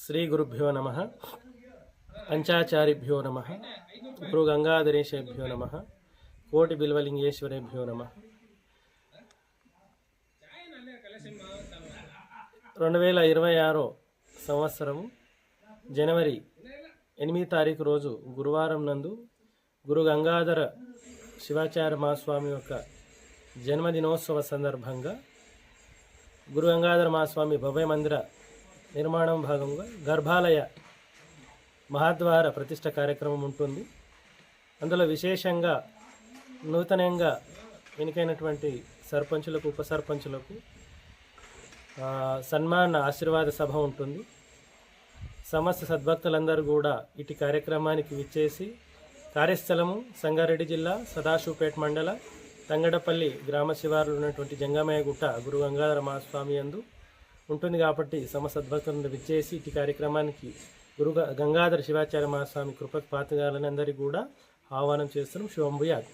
శ్రీ గురుభ్యో నమః. పంచాచారిభ్యో నమః. గురు గంగాధరేశేభ్యో నమః. కోటి బిల్వలింగేశ్వరేభ్యో నమః. 2026 సంవత్సరము జనవరి 8 తారీఖు రోజు గురువారం నందు గురు గంగాధర శివాచార్య మహాస్వామి యొక్క జన్మదినోత్సవ సందర్భంగా గురు గంగాధర మహాస్వామి భవ్య మందిర నిర్మాణం భాగంగా గర్భాలయ మహాద్వార ప్రతిష్ట కార్యక్రమం ఉంటుంది. అందులో విశేషంగా నూతనంగా ఎన్నికైనటువంటి సర్పంచులకు, ఉప సర్పంచులకు సన్మాన ఆశీర్వాద సభ ఉంటుంది. సమస్త సద్భక్తులందరూ కూడా ఇటు కార్యక్రమానికి విచ్చేసి కార్యస్థలము సంగారెడ్డి జిల్లా సదాశివపేట మండల తంగడపల్లి గ్రామ శివారులో ఉన్నటువంటి జంగమయ్య గుట్ట గురు గంగాధర మహాస్వామి యందు ఉంటుంది. కాబట్టి సమస్త సద్భక్తులను విచ్చేసి ఇటు కార్యక్రమానికి గురు గంగాధర శివాచార్య మహాస్వామి కృపకు పాత్రగాలని అందరికీ కూడా ఆహ్వానం చేస్తున్నాం. శుభం భూయాత్.